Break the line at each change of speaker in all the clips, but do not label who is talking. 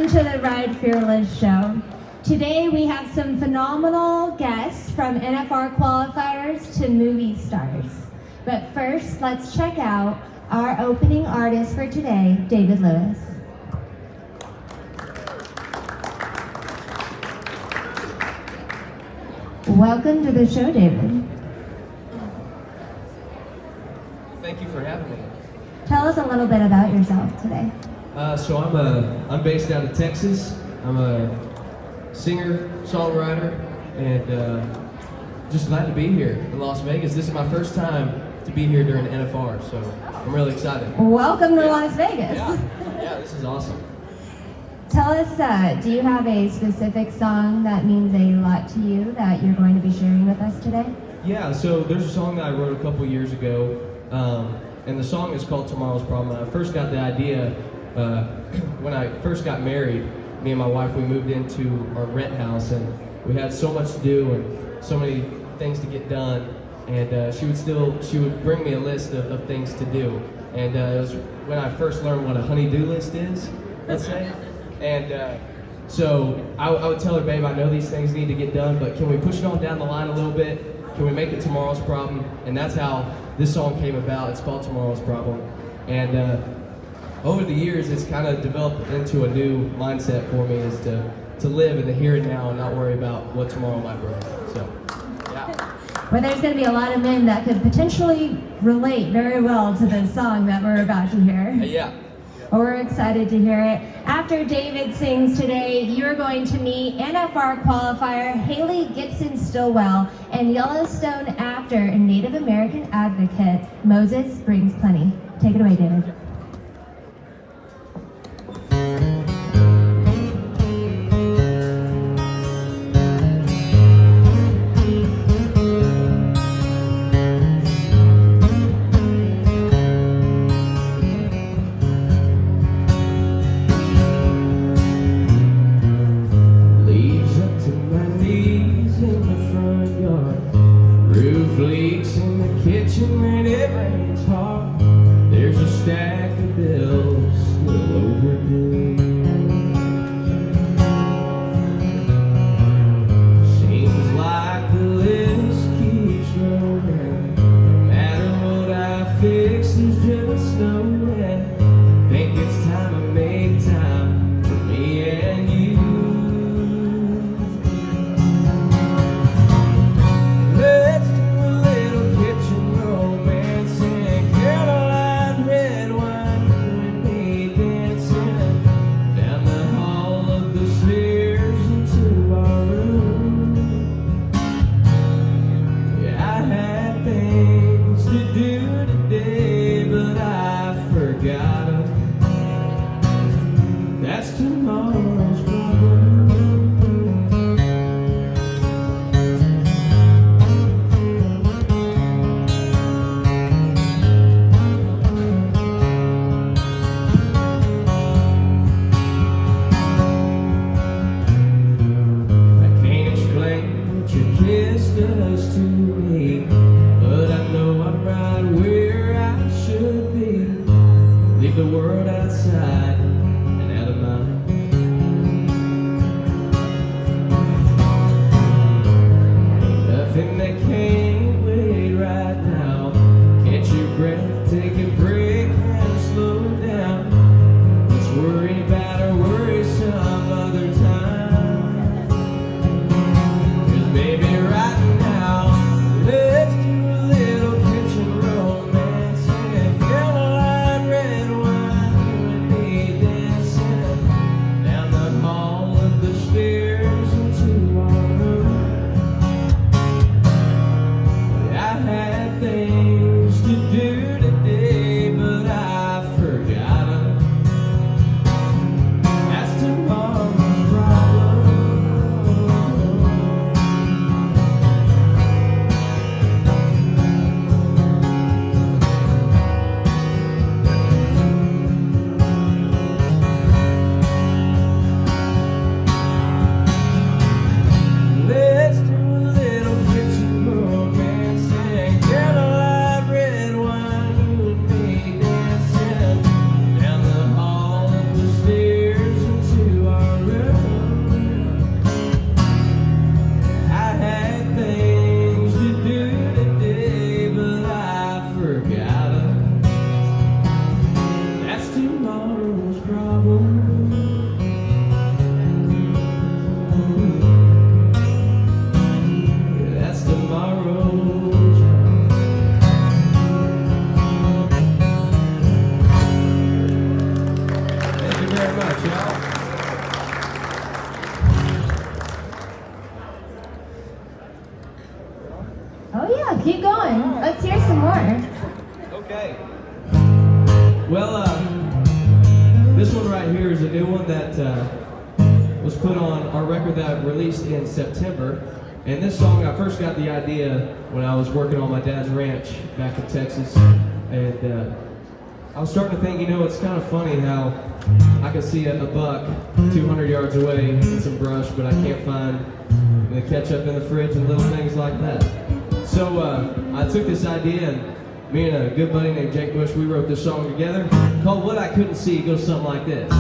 Welcome to the Ride Fearless show. Today we have some phenomenal guests from NFR qualifiers to movie stars. But first, let's check out our opening artist for today, David Lewis. Welcome to the show, David.
Thank you for having me.
Tell us a little bit about yourself today.
So I'm based out of Texas. I'm a singer, songwriter, and just glad to be here in Las Vegas. This is my first time to be here during NFR, so I'm really excited.
Welcome to Las Vegas.
Yeah, this is awesome.
Tell us, do you have a specific song that means a lot to you that you're going to be sharing with us today?
Yeah, so there's a song that I wrote a couple years ago, and the song is called Tomorrow's Problem. I first got the idea when I first got married. Me and my wife, we moved into our rent house, and we had so much to do and so many things to get done, and she would bring me a list of things to do, and it was when I first learned what a honey-do list is, let's say. And so I would tell her, babe, I know these things need to get done, but can we push it on down the line a little bit? Can we make it tomorrow's problem? And that's how this song came about. It's called Tomorrow's Problem. And over the years, it's kind of developed into a new mindset for me, is to live in the here and now and not worry about what tomorrow might bring. So, yeah.
Well, there's going to be a lot of men that could potentially relate very well to this song that we're about to hear.
Yeah.
Well, we're excited to hear it. After David sings today, you're going to meet NFR qualifier Hayle Gibson Stillwell and Yellowstone actor and Native American advocate Moses Brings Plenty. Take it away, David.
Leaks in the kitchen when it rains hard. There's a stack of bills still overdue. Seems like the list keeps growing. No matter what I fix, there's just no end. Think it's time I make time for me and you. That's tomorrow's problem. I can't explain what your kiss does to me, but I know I'm right where I should be. Leave the world outside and out of mind. Ain't nothing that can't wait right now. Catch your breath, take a break and slow down. Let's worry about our worries some other time. 'Cause baby, right now, let's do a little kitchen romance and Caroline red wine.
Oh yeah, keep going. Let's hear some more.
Okay. Well, this one right here is a new one that was put on our record that I released in September. And this song, I first got the idea when I was working on my dad's ranch back in Texas. And I was starting to think, it's kind of funny how I can see a buck 200 yards away in some brush, but I can't find the ketchup in the fridge and little things like that. So I took this idea, and me and a good buddy named Jake Bush, we wrote this song together called What I Couldn't See. It goes something like this.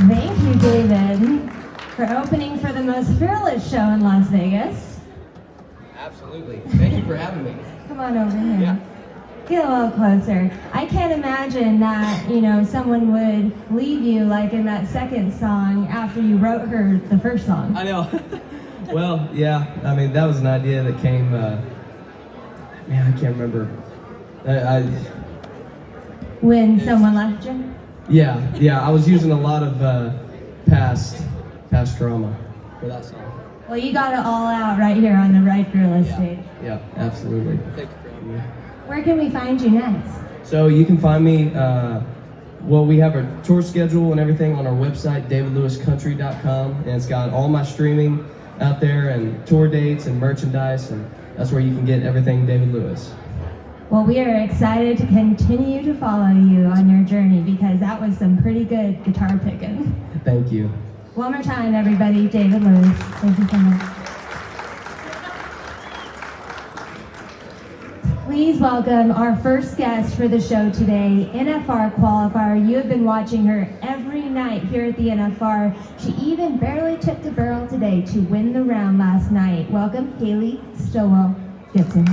Thank you, David, for opening for the most fearless show in Las Vegas.
Absolutely. Thank you for having me.
Come on over here.
Yeah.
Get a little closer. I can't imagine that, someone would leave you like in that second song after you wrote her the first song.
I know. Well, yeah. That was an idea that came, I can't remember.
When someone left you?
Yeah. I was using a lot of past drama for that song.
Well, you got it all out right here on the Right Fearless stage.
Yeah, absolutely. Thank you for having me.
Where can we find you next?
So you can find me, we have a tour schedule and everything on our website, davidlewiscountry.com, and it's got all my streaming out there and tour dates and merchandise, and that's where you can get everything David Lewis.
Well, we are excited to continue to follow you on your journey because that was some pretty good guitar picking.
Thank you.
One more time, everybody, David Lewis. Thank you so much. Please welcome our first guest for the show today, NFR qualifier. You have been watching her every night here at the NFR. She even barely tipped the barrel today to win the round last night. Welcome, Hayle Stillwell Gibson.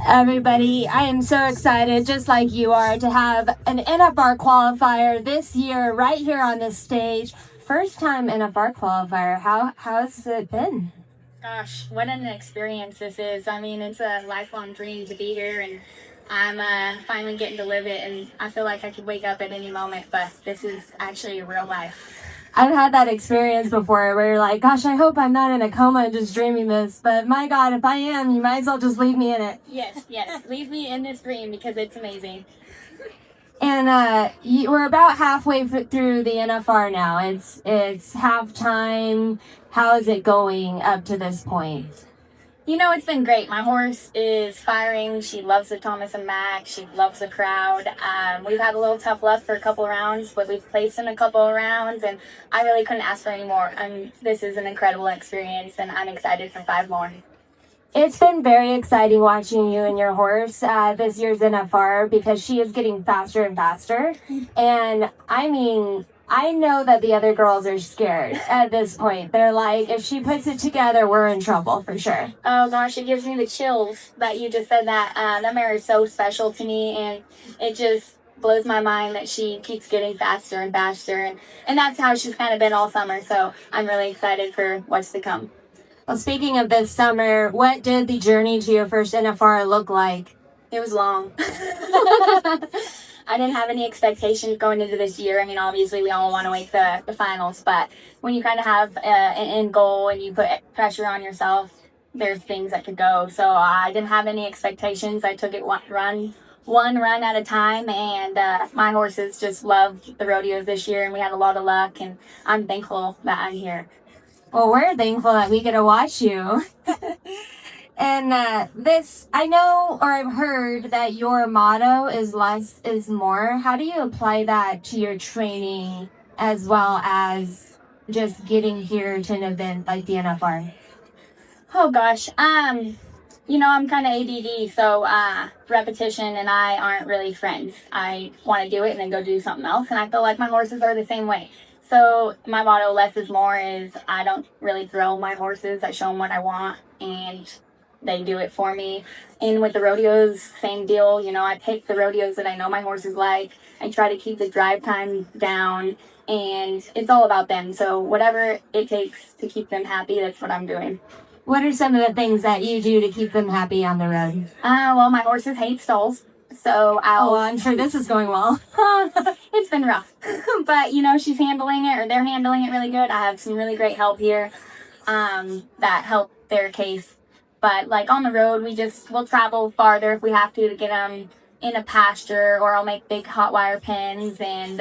Everybody, I am so excited, just like you are, to have an NFR qualifier this year right here on this stage. First time NFR qualifier. How's it been?
Gosh, what an experience this is. I mean, it's a lifelong dream to be here, and I'm finally getting to live it, and I feel like I could wake up at any moment, but this is actually real life.
I've had that experience before where you're like, gosh, I hope I'm not in a coma and just dreaming this, but my God, if I am, you might as well just leave me in it.
Yes, leave me in this dream because it's amazing.
And we're about halfway through the NFR now. It's halftime. How is it going up to this point?
You know, it's been great. My horse is firing. She loves the Thomas and Mack. She loves the crowd. We've had a little tough luck for a couple of rounds, but we've placed in a couple of rounds, and I really couldn't ask for any more. This is an incredible experience, and I'm excited for 5 more.
It's been very exciting watching you and your horse this year's NFR because she is getting faster and faster. And I mean, I know that the other girls are scared at this point. They're like, if she puts it together, we're in trouble for sure.
Oh gosh, it gives me the chills that you just said that. That mare is so special to me, and it just blows my mind that she keeps getting faster and faster. And that's how she's kind of been all summer. So I'm really excited for what's to come.
Well, speaking of this summer, what did the journey to your first NFR look like?
It was long. I didn't have any expectations going into this year. I mean, obviously, we all want to make the finals, but when you kind of have an end goal and you put pressure on yourself, there's things that could go. So I didn't have any expectations. I took it one run at a time, and my horses just loved the rodeos this year, and we had a lot of luck, and I'm thankful that I'm here.
Well, we're thankful that we get to watch you. And I know, or I've heard that your motto is less is more. How do you apply that to your training as well as just getting here to an event like the NFR?
Oh gosh, you know, I'm kind of ADD, so repetition and I aren't really friends. I want to do it and then go do something else, and I feel like my horses are the same way. So my motto, less is more, is I don't really throw my horses. I show them what I want, and they do it for me. And with the rodeos, same deal. You know, I pick the rodeos that I know my horses like. I try to keep the drive time down, and it's all about them. So whatever it takes to keep them happy, that's what I'm doing.
What are some of the things that you do to keep them happy on the road?
Well, my horses hate stalls. So
I'm sure this is going well.
It's been rough, but you know, she's handling it, or they're handling it really good. I have some really great help here that help their case. But like on the road, we'll travel farther if we have to get them in a pasture, or I'll make big hot wire pens and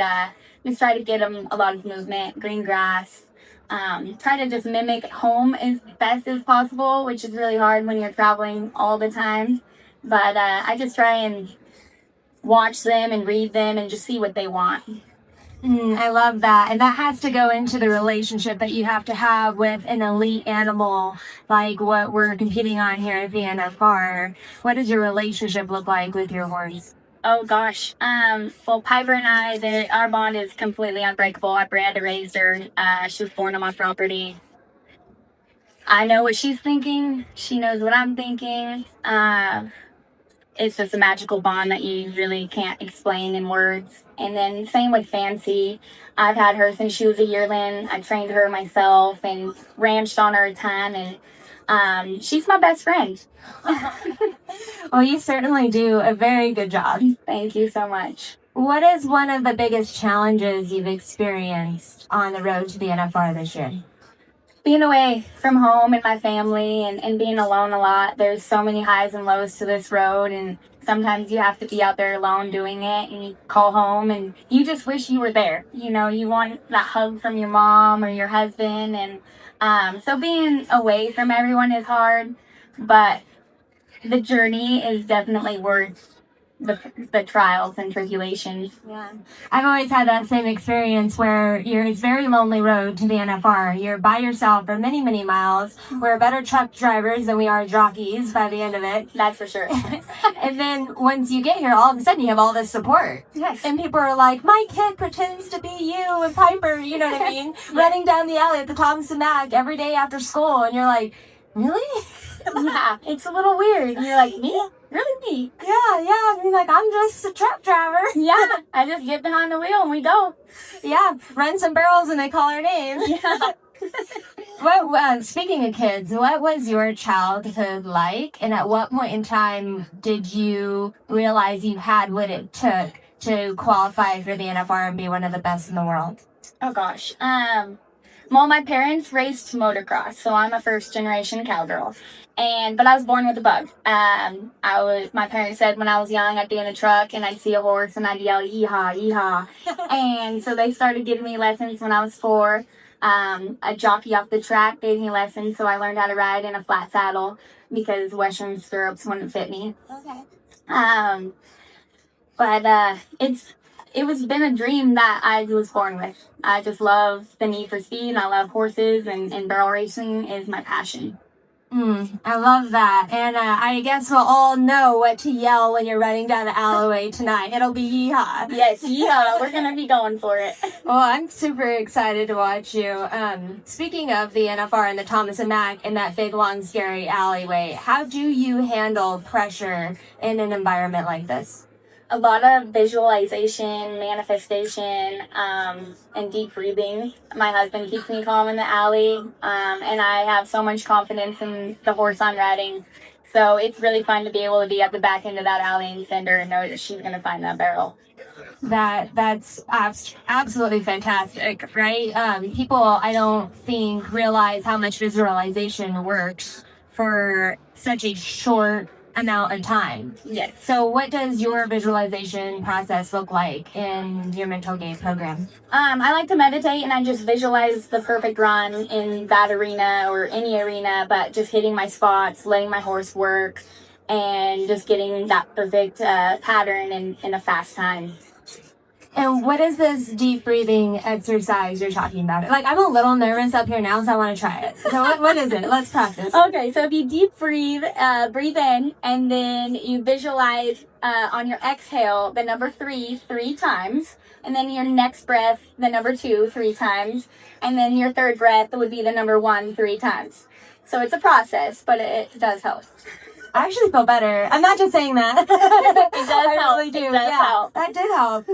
just try to get them a lot of movement, green grass. Try to just mimic home as best as possible, which is really hard when you're traveling all the time. But I just try and watch them and read them and just see what they want.
I love that. And that has to go into the relationship that you have to have with an elite animal like what we're competing on here at the NFR. What does your relationship look like with your horse?
Oh gosh. Well, Piper and I, our bond is completely unbreakable. I bred and raised her. She was born on my property. I know what she's thinking. She knows what I'm thinking. It's just a magical bond that you really can't explain in words. And then same with Fancy. I've had her since she was a yearling. I trained her myself and ranched on her a ton, and she's my best friend.
Well, you certainly do a very good job.
Thank you so much.
What is one of the biggest challenges you've experienced on the road to the NFR this year?
Being away from home and my family, and being alone a lot. There's so many highs and lows to this road, and sometimes you have to be out there alone doing it, and you call home and you just wish you were there. You know, you want that hug from your mom or your husband, and so being away from everyone is hard, but the journey is definitely worth the trials and tribulations.
Yeah, I've always had that same experience where it's a very lonely road to the NFR. You're by yourself for many, many miles. We're better truck drivers than we are jockeys by the end of it.
That's for sure.
And then once you get here, all of a sudden you have all this support.
Yes.
And people are like, my kid pretends to be you and Piper, you know what I mean? Running down the alley at the Thomas and Mack every day after school. And you're like, Really?
Yeah, it's a little weird. And you're like, me? Really me?
Yeah. You're like, I'm just a truck driver.
Yeah, I just get behind the wheel and we go.
Yeah, run some barrels and they call our name.
Yeah.
Speaking of kids, what was your childhood like? And at what point in time did you realize you had what it took to qualify for the NFR and be one of the best in the world?
Oh gosh. Well, my parents raced motocross, so I'm a first generation cowgirl. But I was born with a bug. My parents said when I was young, I'd be in a truck and I'd see a horse and I'd yell, yeehaw, yeehaw. And so they started giving me lessons when I was 4. A jockey off the track gave me lessons, so I learned how to ride in a flat saddle because Western stirrups wouldn't fit me.
Okay.
It was been a dream that I was born with. I just love the need for speed, and I love horses, and barrel racing is my passion.
I love that. And I guess we'll all know what to yell when you're running down the alleyway tonight. It'll be yeehaw.
Yes, yeehaw. We're going to be going for it.
Well, I'm super excited to watch you. Speaking of the NFR and the Thomas and Mack in that big, long, scary alleyway, how do you handle pressure in an environment like this?
A lot of visualization, manifestation, and deep breathing. My husband keeps me calm in the alley, and I have so much confidence in the horse I'm riding. So it's really fun to be able to be at the back end of that alley and send her and know that she's going to find that barrel.
That's absolutely fantastic, right? People, I don't think, realize how much visualization works for such a short amount of time.
Yes.
So what does your visualization process look like in your mental game program?
I like to meditate and I just visualize the perfect run in that arena or any arena, but just hitting my spots, letting my horse work, and just getting that perfect pattern in a fast time.
And what is this deep breathing exercise you're talking about? Like, I'm a little nervous up here now, so I want to try it. So what is it? Let's practice.
Okay, so if you deep breathe in, and then you visualize on your exhale the number 3 times, and then your next breath the number 2 3 times, and then your third breath would be the number 1 3 times. So it's a process, but it does help.
I actually feel better. I'm not just saying that.
It does help.
I really do.
It does help.
That did help.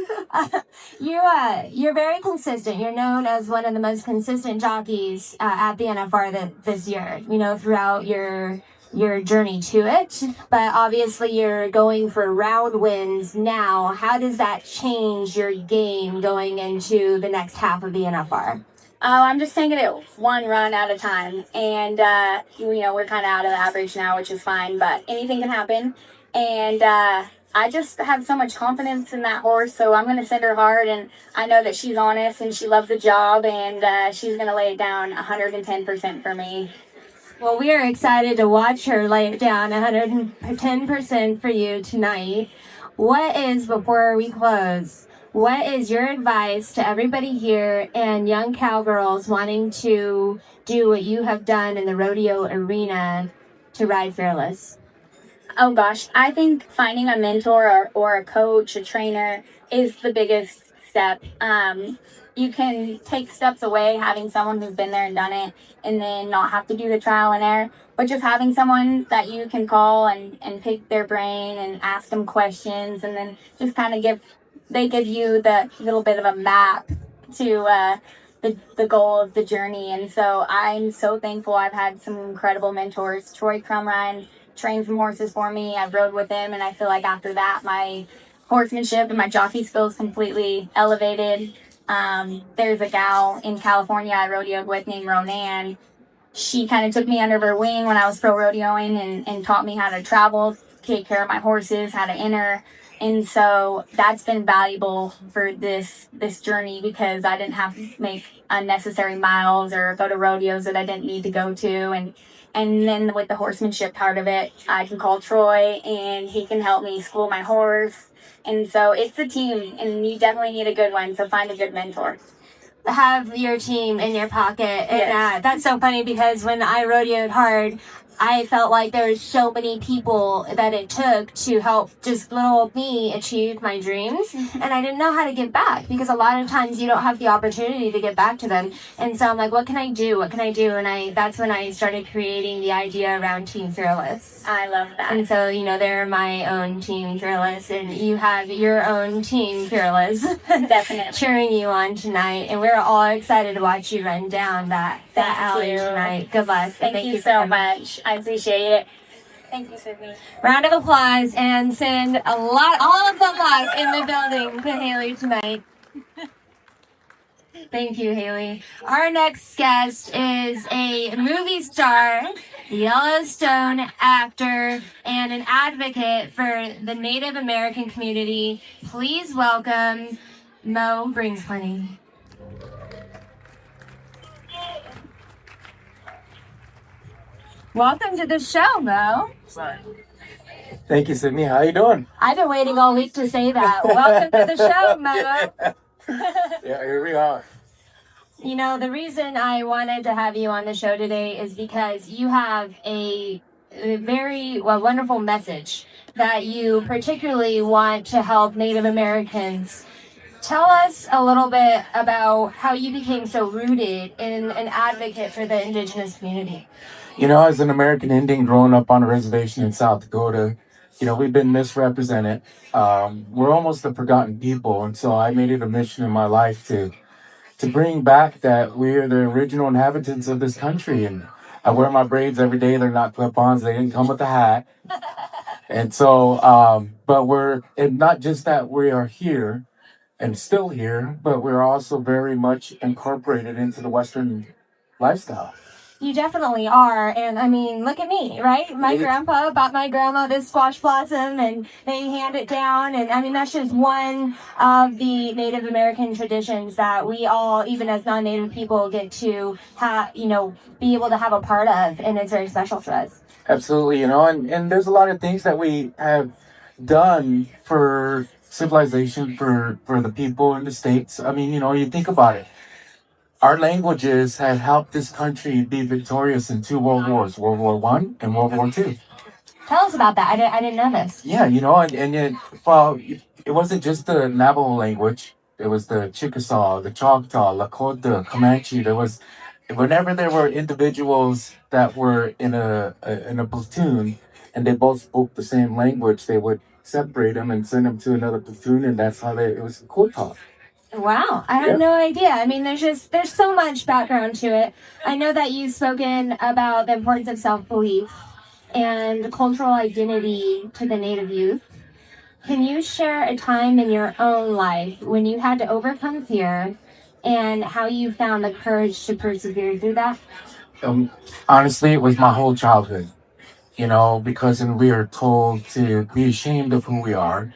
You're very consistent. You're known as one of the most consistent jockeys at the NFR this year. You know, throughout your journey to it. But obviously, you're going for round wins now. How does that change your game going into the next half of the NFR?
I'm just taking it one run at a time, and we're kind of out of the average now, which is fine, but anything can happen, and I just have so much confidence in that horse, so I'm going to send her hard, and I know that she's honest, and she loves the job, and she's going to lay it down 110% for me.
Well, we are excited to watch her lay it down 110% for you tonight. Before we close, what is your advice to everybody here and young cowgirls wanting to do what you have done in the rodeo arena to ride fearless?
Oh gosh, I think finding a mentor or a coach, a trainer is the biggest step. You can take steps away having someone who's been there and done it and then not have to do the trial and error, but just having someone that you can call and pick their brain and ask them questions, and then just kind of give you the little bit of a map to the goal of the journey. And so I'm so thankful I've had some incredible mentors. Troy Crumrine trained some horses for me. I've rode with him, and I feel like after that my horsemanship and my jockey skills completely elevated. There's a gal in California I rodeoed with named Ronan. She kind of took me under her wing when I was pro rodeoing and taught me how to travel, take care of my horses, how to enter. And so that's been valuable for this journey, because I didn't have to make unnecessary miles or go to rodeos that I didn't need to go to. And then with the horsemanship part of it, I can call Troy and he can help me school my horse. And so it's a team, and you definitely need a good one. So find a good mentor.
Have your team in your pocket.
Yes.
And that's so funny, because when I rodeoed hard, I felt like there was so many people that it took to help just little me achieve my dreams, and I didn't know how to give back because a lot of times you don't have the opportunity to give back to them. And so I'm like, what can I do? What can I do? And that's when I started creating the idea around Team Fearless.
I love that.
And so, they're my own Team Fearless, and you have your own Team Fearless
Definitely.
cheering you on tonight. And we're all excited to watch you run down that alley tonight. Good luck.
Thank you so much. I appreciate it. Thank you, Sydney.
Round of applause and send all of the love in the building to Hayle tonight. Thank you, Hayle. Our next guest is a movie star, Yellowstone actor, and an advocate for the Native American community. Please welcome Mo Brings Plenty. Welcome to the show, Mo.
Thank you, Sydney. How you doing?
I've been waiting all week to say that. Welcome to the show, Mo.
Yeah, here we are.
The reason I wanted to have you on the show today is because you have a very wonderful message that you particularly want to help Native Americans. Tell us a little bit about how you became so rooted in an advocate for the Indigenous community.
As an American Indian growing up on a reservation in South Dakota, we've been misrepresented. We're almost the forgotten people. And so I made it a mission in my life to bring back that we are the original inhabitants of this country. And I wear my braids every day. They're not clip-ons. They didn't come with a hat. And so, and not just that we are here and still here, but we're also very much incorporated into the Western lifestyle.
You definitely are. And I mean, look at me, right? My grandpa bought my grandma this squash blossom and they hand it down. And I mean, that's just one of the Native American traditions that we all, even as non-Native people, get to have, be able to have a part of. And it's very special to us.
Absolutely. And there's a lot of things that we have done for civilization, for the people in the States. I mean, you think about it. Our languages have helped this country be victorious in 2 world wars, World War I and World War II.
Tell us about that. I didn't know this.
Yeah, it wasn't just the Navajo language. It was the Chickasaw, the Choctaw, Lakota, Comanche. Whenever there were individuals that were in a platoon and they both spoke the same language, they would separate them and send them to another platoon, and that's how it was co-taught.
Wow, I had no idea. I mean, there's so much background to it. I know that you've spoken about the importance of self-belief and cultural identity to the Native youth. Can you share a time in your own life when you had to overcome fear and how you found the courage to persevere through that?
Honestly, it was my whole childhood, because we are told to be ashamed of who we are.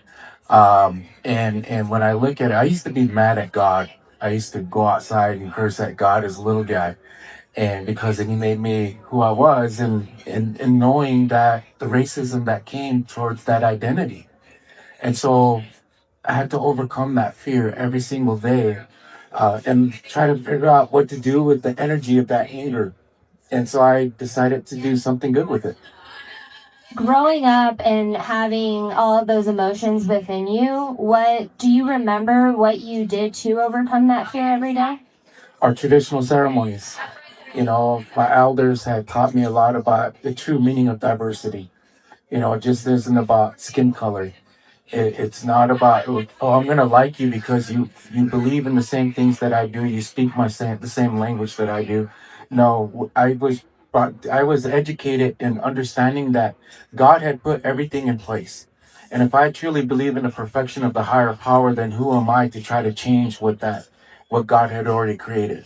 And when I look at it, I used to be mad at God. I used to go outside and curse at God as a little guy. And because he made me who I was, and knowing that the racism that came towards that identity. And so I had to overcome that fear every single day, and try to figure out what to do with the energy of that anger. And so I decided to do something good with it.
Growing up and having all of those emotions within you, do you remember what you did to overcome that fear every day?
Our traditional ceremonies. My elders had taught me a lot about the true meaning of diversity. It just isn't about skin color. It's not about, I'm going to like you because you believe in the same things that I do. You speak the same language that I do. No, I was educated in understanding that God had put everything in place. And if I truly believe in the perfection of the higher power, then who am I to try to change what God had already created?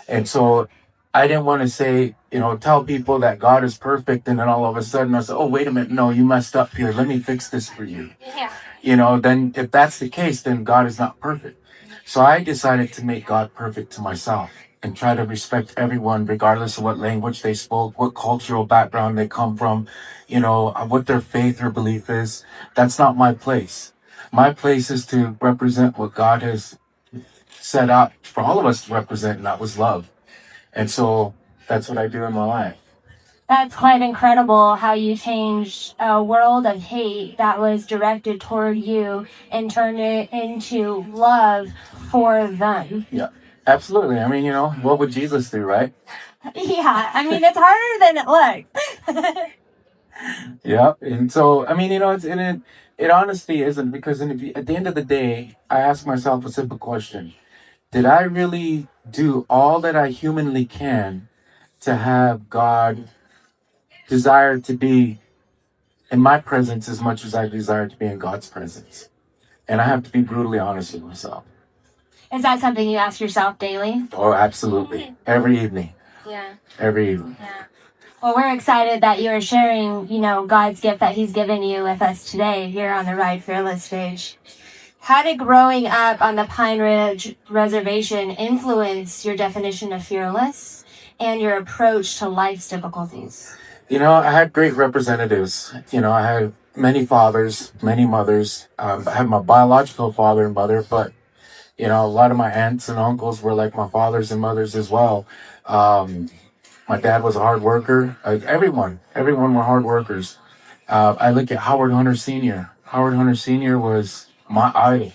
And so I didn't want to say, tell people that God is perfect. And then all of a sudden I said, oh, wait a minute. No, you messed up here. Let me fix this for you.
Yeah.
Then if that's the case, then God is not perfect. So I decided to make God perfect to myself and try to respect everyone, regardless of what language they spoke, what cultural background they come from, what their faith or belief is. That's not my place. My place is to represent what God has set out for all of us to represent, and that was love. And so that's what I do in my life.
That's quite incredible how you changed a world of hate that was directed toward you and turned it into love for them.
Yeah, absolutely. I mean, what would Jesus do, right?
Yeah, I mean, it's harder than it looks.
Yeah, and so I mean, it honestly isn't, because at the end of the day, I ask myself a simple question: did I really do all that I humanly can to have God desire to be in my presence as much as I desire to be in God's presence? And I have to be brutally honest with myself.
Is that something you ask yourself daily?
Oh, absolutely. Every evening.
Yeah.
Every evening.
Yeah. Well, we're excited that you are sharing, God's gift that He's given you with us today here on the Ride Fearless stage. How did growing up on the Pine Ridge Reservation influence your definition of fearless and your approach to life's difficulties?
I had great representatives. I had many fathers, many mothers. I had my biological father and mother, but a lot of my aunts and uncles were like my fathers and mothers as well. My dad was a hard worker. Everyone were hard workers. I look at Howard Hunter Sr. Howard Hunter Sr. was my idol,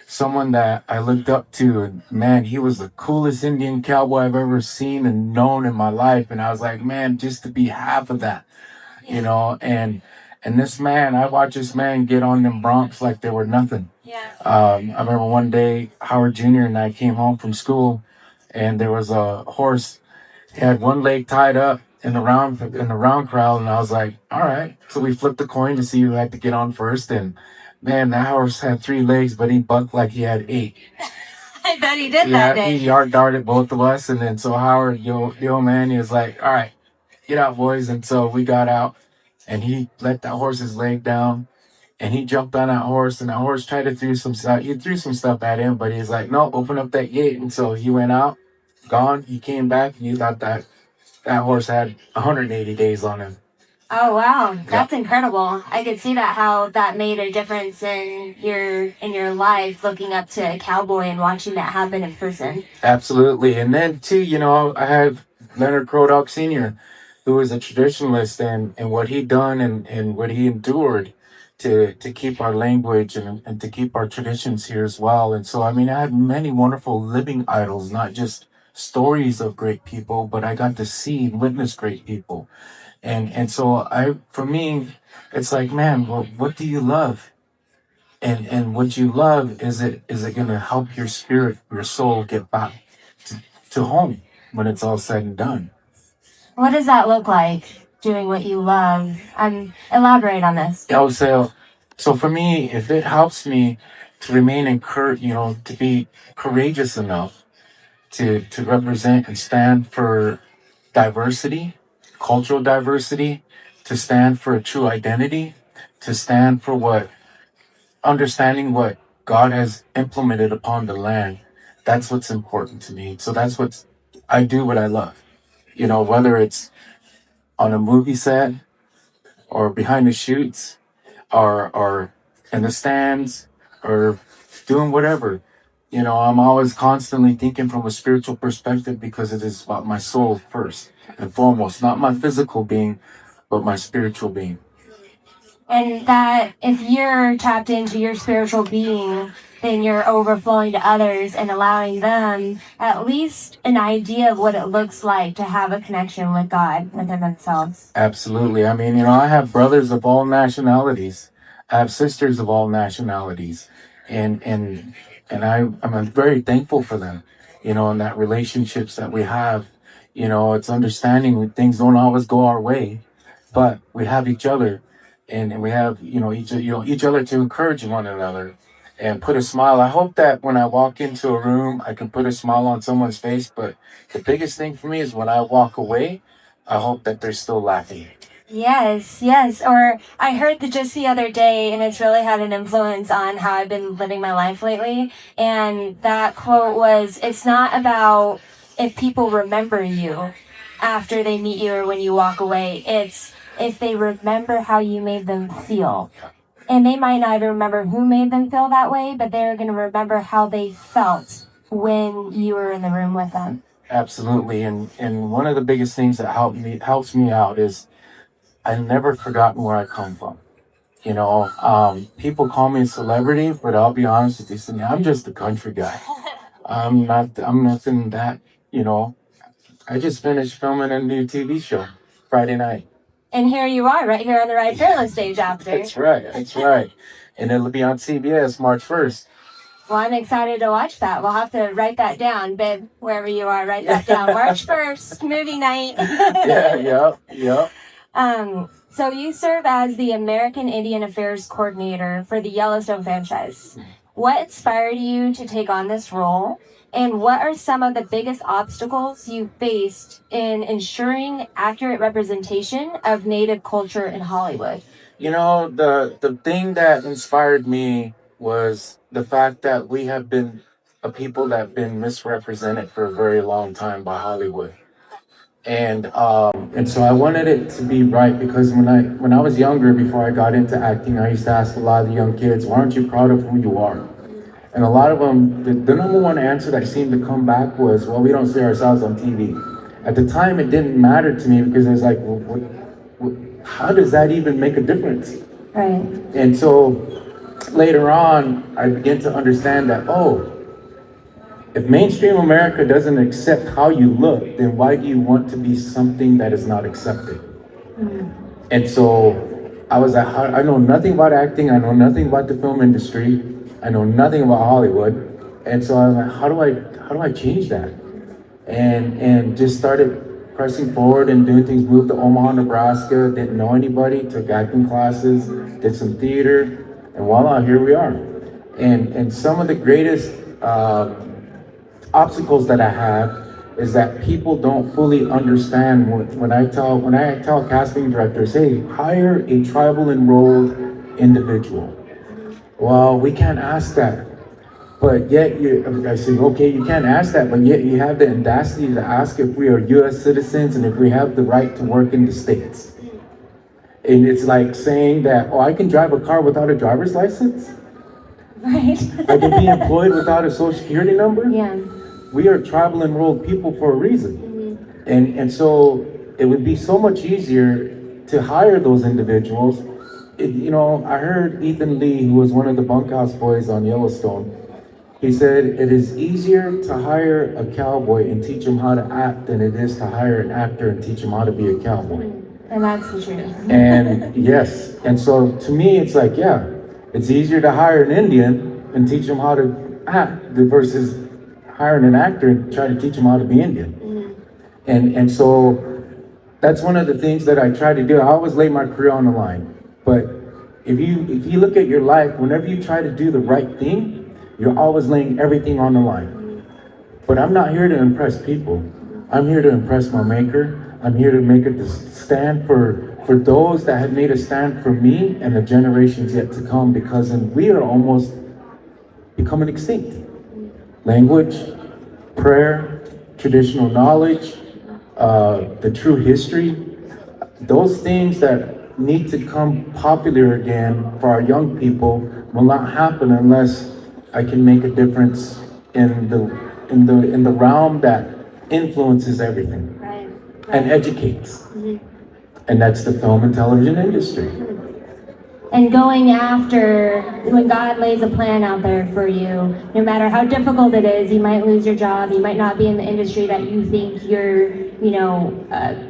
someone that I looked up to, and man, he was the coolest Indian cowboy I've ever seen and known in my life. And I was like, man, just to be half of that, and this man, I watched this man get on them broncs like they were nothing.
Yeah.
I remember one day Howard Jr. and I came home from school, and there was a horse. He had one leg tied up in the round crowd, and I was like, all right. So we flipped the coin to see who had to get on first, and man, that horse had 3 legs, but he bucked like he had 8.
I bet he did that day.
He yard darted both of us, and then so Howard, the old man, he was like, all right, get out, boys. And so we got out, and he let that horse's leg down, and he jumped on that horse, and that horse tried to throw some stuff. He threw some stuff at him, but he's like, no, open up that gate. And so he went out, gone. He came back, and you thought that horse had 180 days on him.
Oh wow, that's incredible. I could see that, how that made a difference in your life, looking up to a cowboy and watching that happen in person.
Absolutely. And then too, I had Leonard Crodog Sr., who was a traditionalist, and what he done and what he endured to keep our language and to keep our traditions here as well. And so I mean, I had many wonderful living idols, not just stories of great people, but I got to see and witness great people. And so for me, it's like, man, well, what do you love? And what you love, is it going to help your spirit, your soul get back to home when it's all said and done?
What does that look like, doing what you love? Elaborate on this.
So for me, if it helps me to remain encouraged, to be courageous enough to represent and stand for diversity, cultural diversity, to stand for a true identity, to stand for understanding what God has implemented upon the land. That's what's important to me. So that's I do what I love. Whether it's on a movie set or behind the shoots or in the stands or doing whatever. I'm always constantly thinking from a spiritual perspective, because it is about my soul first and foremost, not my physical being, but my spiritual being.
And that if you're tapped into your spiritual being, then you're overflowing to others and allowing them at least an idea of what it looks like to have a connection with God within themselves.
Absolutely. I mean, I have brothers of all nationalities. I have sisters of all nationalities. And I'm very thankful for them, and that relationships that we have. It's understanding when things don't always go our way, but we have each other, and we have each other to encourage one another and put a smile. I hope that when I walk into a room, I can put a smile on someone's face. But the biggest thing for me is when I walk away, I hope that they're still laughing.
Yes. Or I heard that just the other day, and it's really had an influence on how I've been living my life lately. And that quote was, it's not about if people remember you after they meet you or when you walk away. It's if they remember how you made them feel. And they might not even remember who made them feel that way, but they're going to remember how they felt when you were in the room with them.
Absolutely. And one of the biggest things that helps me out is I've never forgotten where I come from. People call me a celebrity, but I'll be honest with you, Sydney, I'm just a country guy. I'm nothing that, you know. I just finished filming a new TV show Friday night.
And here you are, right here on the Right Fearless stage after.
That's right. That's right. And it'll be on CBS March 1st.
Well, I'm excited to watch that. We'll have to write that down, babe. Wherever you are, write that down. March 1st, movie night.
Yeah.
So you serve as the American Indian Affairs Coordinator for the Yellowstone franchise. What inspired you to take on this role? And what are some of the biggest obstacles you faced in ensuring accurate representation of Native culture in Hollywood?
The thing that inspired me was the fact that we have been a people that have been misrepresented for a very long time by Hollywood. And so I wanted it to be right because when I was younger, before I got into acting, I used to ask a lot of the young kids, "Why aren't you proud of who you are?" And a lot of them, the number one answer that seemed to come back was, "Well, we don't see ourselves on TV." At the time, it didn't matter to me because it was like, how does that even make a difference?
Right.
And so later on, I began to understand that, if mainstream America doesn't accept how you look, then why do you want to be something that is not accepted? And so I was like, I know nothing about acting. I know nothing about the film industry. I know nothing about Hollywood. And so I was like, how do I change that? And just started pressing forward and doing things. Moved to Omaha, Nebraska. Didn't know anybody. Took acting classes. Did some theater. And voila, here we are. And some of the greatest obstacles that I have is that people don't fully understand when I tell casting directors, hey, hire a tribal enrolled individual. Well, we can't ask that. But yet, I say, okay, you can't ask that, but yet you have the audacity to ask if we are U.S. citizens and if we have the right to work in the States. And it's like saying that, I can drive a car without a driver's license?
Right.
I can be employed without a social security number?
Yeah.
We are tribal enrolled people for a reason. And so it would be so much easier to hire those individuals. I heard Ethan Lee, who was one of the bunkhouse boys on Yellowstone, he said, it is easier to hire a cowboy and teach him how to act than it is to hire an actor and teach him how to be a cowboy.
And that's the truth.
And yes, and so to me, it's like, yeah, it's easier to hire an Indian and teach him how to act versus hiring an actor and try to teach him how to be Indian. And so that's one of the things that I try to do. I always lay my career on the line. But if you look at your life, whenever you try to do the right thing, you're always laying everything on the line. But I'm not here to impress people. I'm here to impress my maker. I'm here to make a stand for those that have made a stand for me and the generations yet to come, because we are almost becoming extinct. Language, prayer, traditional knowledge, the true history, those things that need to come popular again for our young people will not happen unless I can make a difference in the realm that influences everything.
Right.
And educates. And that's the film and television industry.
And going after, when God lays a plan out there for you, no matter how difficult it is, you might lose your job, you might not be in the industry that you think you're,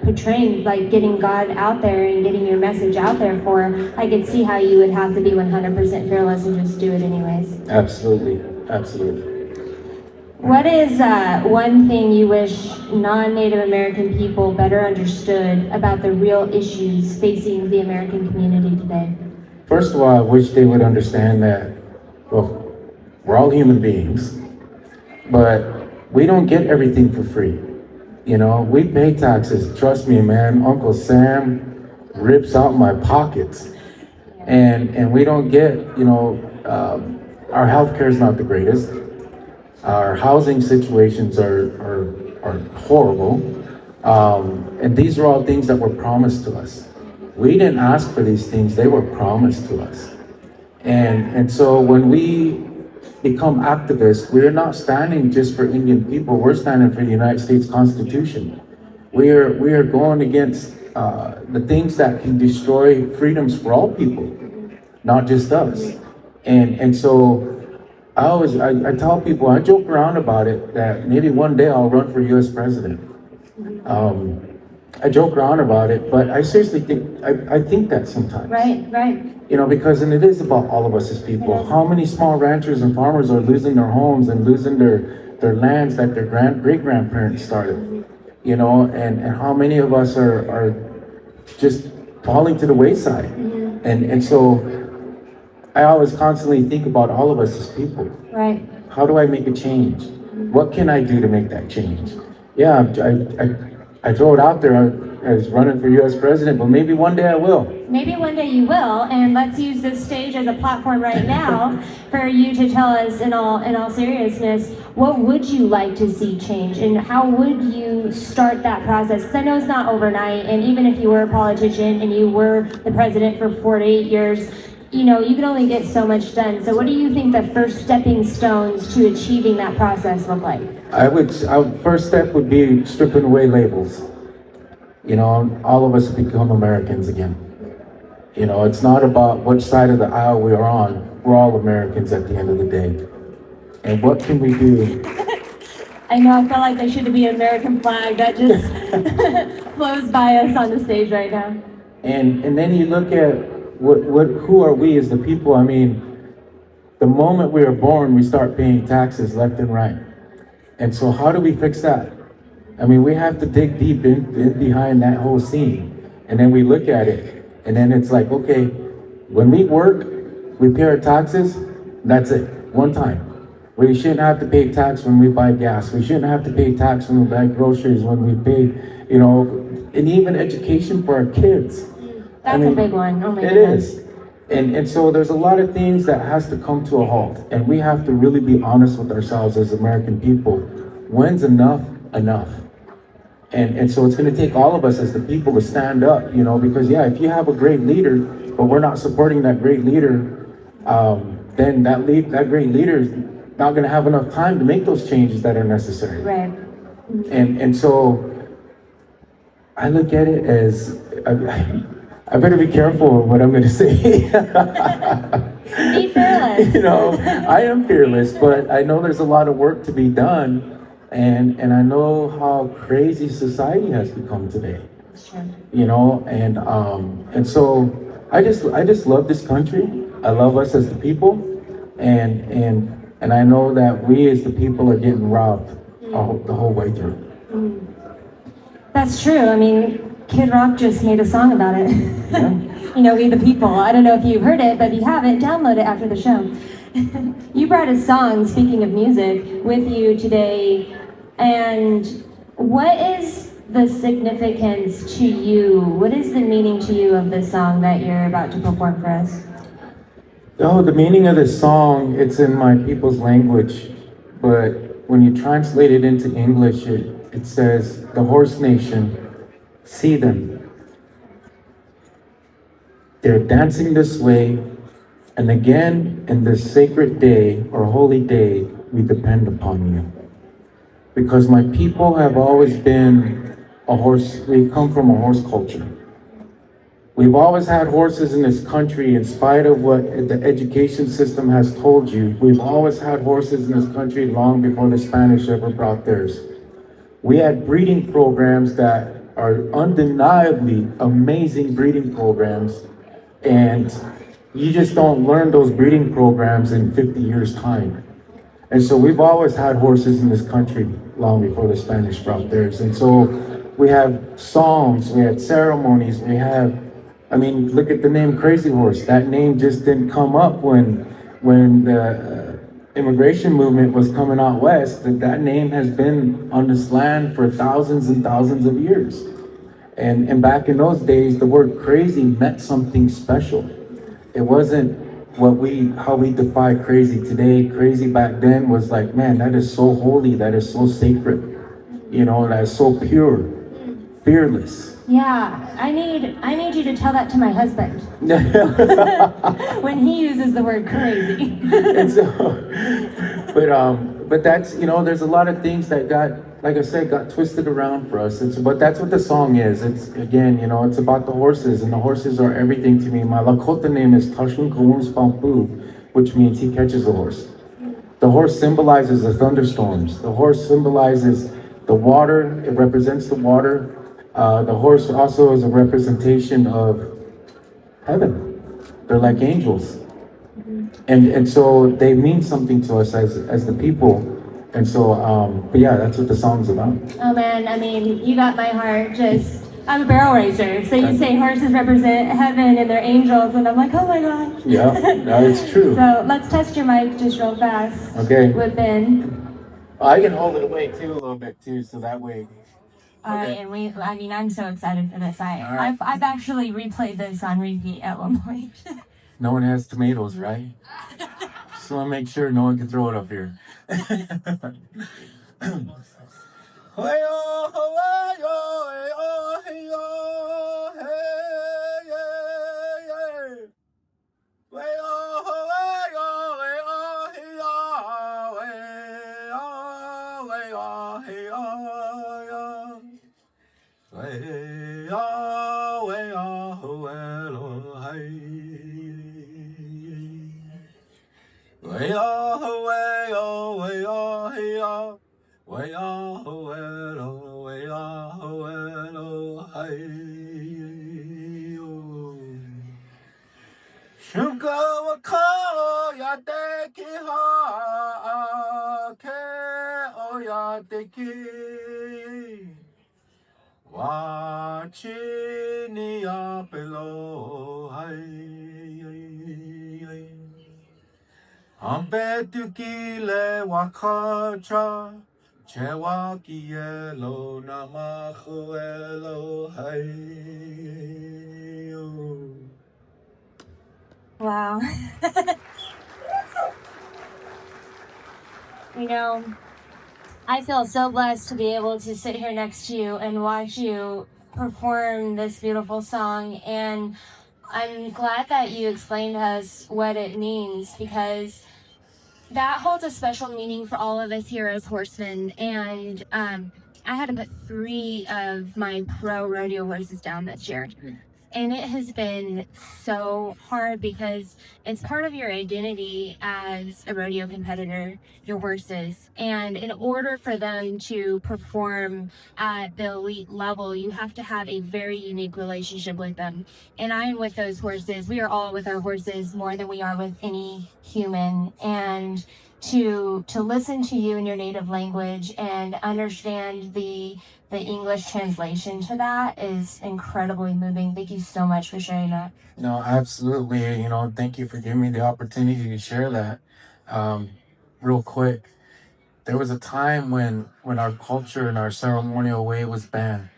portraying, like getting God out there and getting your message out there for. I could see how you would have to be 100% fearless and just do it anyways.
Absolutely.
What is one thing you wish non-Native American people better understood about the real issues facing the American community today?
First of all, I wish they would understand that, we're all human beings, but we don't get everything for free. We pay taxes. Trust me, man, Uncle Sam rips out my pockets. And we don't get, our healthcare is not the greatest. Our housing situations are horrible. And these are all things that were promised to us. We didn't ask for these things, they were promised to us. And so when we, become activists, we're not standing just for Indian people, we're standing for the United States Constitution. We are going against the things that can destroy freedoms for all people, not just us. And so I tell people, I joke around about it, that maybe one day I'll run for US president. I joke around about it, but I seriously think, I think that sometimes.
Right.
You know, because, and it is about all of us as people. How many small ranchers and farmers are losing their homes and losing their lands that their great-grandparents started? You know, and how many of us are just falling to the wayside? And so I always constantly think about all of us as people.
Right.
How do I make a change? What can I do to make that change? Yeah, I throw it out there as running for US president, but maybe one day I will.
Maybe one day you will, and let's use this stage as a platform right now for you to tell us in all seriousness, what would you like to see change, and how would you start that process? Because I know it's not overnight, and even if you were a politician and you were the president for 48 years, you know, you can only get so much done. So what do you think the first stepping stones to achieving that process look like?
First step would be stripping away labels. You know, all of us become Americans again. You know, it's not about which side of the aisle we are on. We're all Americans at the end of the day. And what can we do?
I know, I feel like there should be an American flag that just flows by us on the stage right now.
And then you look at who are we as the people? I mean, the moment we are born, we start paying taxes left and right. And so how do we fix that? I mean, we have to dig deep in behind that whole scene. And then we look at it, and then it's like, okay, when we work, we pay our taxes, that's it, one time. We shouldn't have to pay tax when we buy gas. We shouldn't have to pay tax when we buy groceries, when we pay, you know, and even education for our kids.
That's a big one. Oh my
goodness. It is. And so there's a lot of things that has to come to a halt. And we have to really be honest with ourselves as American people. When's enough? And so it's going to take all of us as the people to stand up, you know, because yeah, if you have a great leader, but we're not supporting that great leader, then that great leader is not going to have enough time to make those changes that are necessary.
Right.
And so I look at it as, I better be careful what I'm going to say.
Be fearless.
You know, I am fearless, but I know there's a lot of work to be done. And I know how crazy society has become today.
Sure.
You know, and so I just love this country. I love us as the people, and I know that we as the people are getting robbed the whole way through.
That's true. I mean, Kid Rock just made a song about it.
Yeah.
You know, We the People. I don't know if you've heard it, but if you haven't, download it after the show. You brought a song, speaking of music, with you today. And what is the significance to you? What is the meaning to you of this song that you're about to perform for us?
Oh, the meaning of this song, it's in my people's language. But when you translate it into English, it says, the horse nation, see them. They're dancing this way. And again, in this sacred day or holy day, we depend upon you. Because my people have always been we come from a horse culture. We've always had horses in this country in spite of what the education system has told you. We've always had horses in this country long before the Spanish ever brought theirs. We had breeding programs that are undeniably amazing breeding programs, and you just don't learn those breeding programs in 50 years' time. And so we've always had horses in this country long before the Spanish brought theirs. And so we have songs, we had ceremonies, I mean, look at the name Crazy Horse. That name just didn't come up when the immigration movement was coming out west. That name has been on this land for thousands and thousands of years. And back in those days, the word crazy meant something special. It wasn't how we defy crazy today. Crazy back then was like, man, that is so holy, that is so sacred, you know, that is so pure, fearless.
Yeah, I need you to tell that to my husband when he uses the word crazy.
And so, but that's, there's a lot of things that like I said, got twisted around for us. But that's what the song is. It's again, it's about the horses, and the horses are everything to me. My Lakota name is Tashun Kawun Spampu, which means he catches the horse. The horse symbolizes the thunderstorms. The horse symbolizes the water. It represents the water. The horse also is a representation of heaven. They're like angels. And so they mean something to us as the people. And so, but yeah, that's what the song's about.
Oh man, I mean, you got my heart. I'm a barrel racer, so you say horses represent heaven and they're angels, and I'm like, oh my gosh.
Yeah, no, it's true.
So let's test your mic just real fast.
Okay.
With Ben.
I can hold it away too a little bit too, so that way.
All right, and I'm so excited for this. I've actually replayed this on repeat at one point.
No one has tomatoes, right? Just want to make sure no one can throw it up here. Ambetukile wakacha chewakielo namachuelo hayo.
Wow. I feel so blessed to be able to sit here next to you and watch you perform this beautiful song, and I'm glad that you explained to us what it means, because that holds a special meaning for all of us here as horsemen. And I had to put 3 of my pro rodeo horses down this year. And it has been so hard because it's part of your identity as a rodeo competitor, your horses. And in order for them to perform at the elite level, you have to have a very unique relationship with them. And I'm with those horses. We are all with our horses more than we are with any human. And to listen to you in your native language and understand the English translation to that is incredibly moving. Thank you so much for sharing that.
No, absolutely. Thank you for giving me the opportunity to share that. Real quick, there was a time when our culture and our ceremonial way was banned.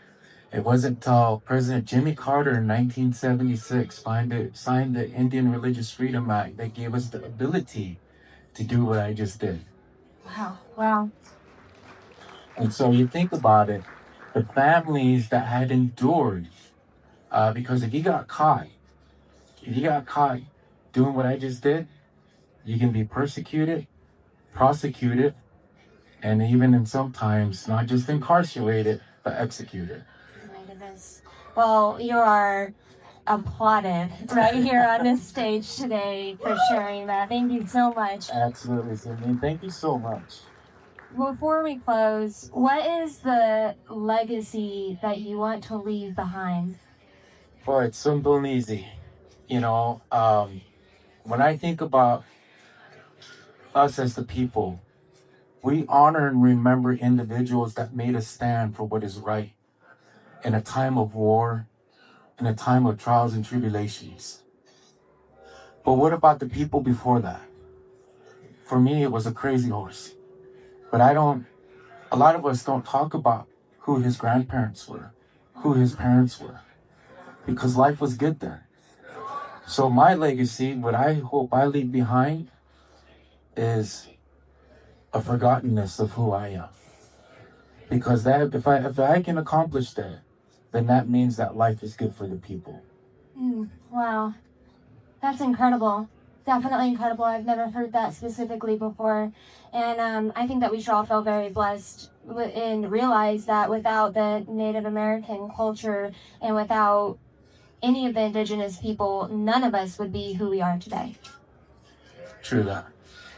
It wasn't until President Jimmy Carter in 1976 signed the Indian Religious Freedom Act that gave us the ability to do what I just did.
Wow.
And so you think about it, the families that had endured, because if you got caught doing what I just did, you can be persecuted, prosecuted, and even in sometimes not just incarcerated, but executed.
Oh my goodness. Well, you are applauded right here on this stage today for sharing that. Thank you so much.
Absolutely, Sydney. Thank you so much.
Before we close, what is the legacy that you want to leave behind?
Well, it's simple and easy. When I think about us as the people, we honor and remember individuals that made a stand for what is right in a time of war, in a time of trials and tribulations. But what about the people before that? For me, it was a crazy horse. But a lot of us don't talk about who his grandparents were, who his parents were, because life was good then. So my legacy, what I hope I leave behind, is a forgottenness of who I am. Because that, if I can accomplish that, then that means that life is good for the people.
Wow, that's incredible. Definitely incredible. I've never heard that specifically before. And I think that we should all feel very blessed and realize that without the Native American culture and without any of the indigenous people, none of us would be who we are today.
True that.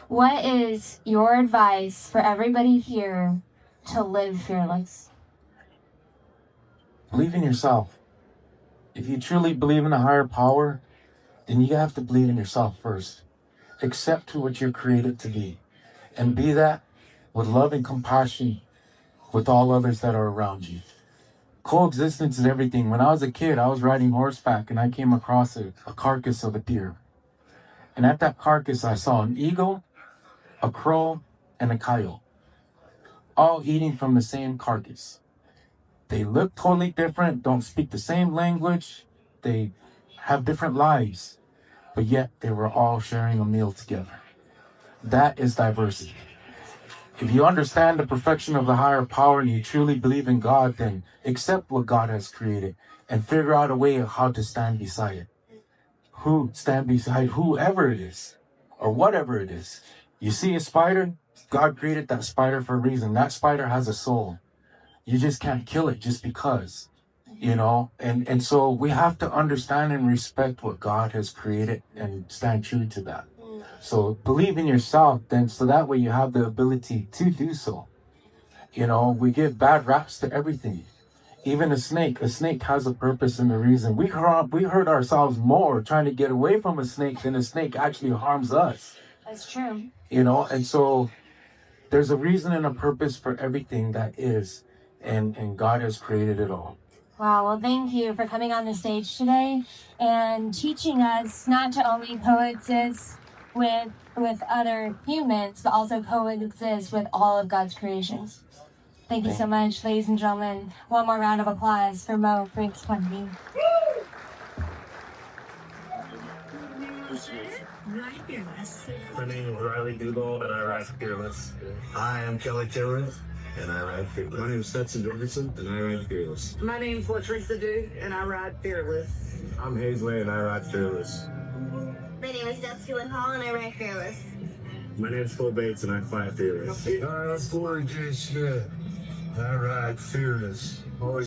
What is your advice for everybody here to live fearless?
Believe in yourself. If you truly believe in a higher power, then you have to believe in yourself first. Accept who what you're created to be. And be that with love and compassion with all others that are around you. Coexistence is everything. When I was a kid, I was riding horseback and I came across a carcass of a deer. And at that carcass, I saw an eagle, a crow, and a coyote, all eating from the same carcass. They look totally different, don't speak the same language, they have different lives, but yet they were all sharing a meal together. That is diversity. If you understand the perfection of the higher power and you truly believe in God, then accept what God has created and figure out a way of how to stand beside it. Stand beside whoever it is or whatever it is. You see a spider? God created that spider for a reason. That spider has a soul. You just can't kill it just because, you know? And so we have to understand and respect what God has created and stand true to that. So believe in yourself, then, so that way you have the ability to do so. You know, we give bad raps to everything. Even a snake has a purpose and a reason. We hurt ourselves more trying to get away from a snake than a snake actually harms us.
That's true.
You know, and so there's a reason and a purpose for everything that is, and God has created it all.
Wow, well, thank you for coming on the stage today and teaching us not to only coexist with other humans, but also coexist with all of God's creations. Thank you so much, ladies and gentlemen. One more round of applause for Mo for explaining.
My name is Riley Dugal, and I ride Fearless. I am Kelly Taylor, and I ride Fearless. My name is Stetson Jorgensen, and I ride Fearless.
My name's Latrice Duke, and I ride Fearless.
I'm Hazley, and I ride Fearless.
My name is Dusty Lynn Hall, and I ride Fearless.
My name is Phil Bates, and I fight Fearless.
Hi, I'm Corey J. Smith. I ride Fearless. Always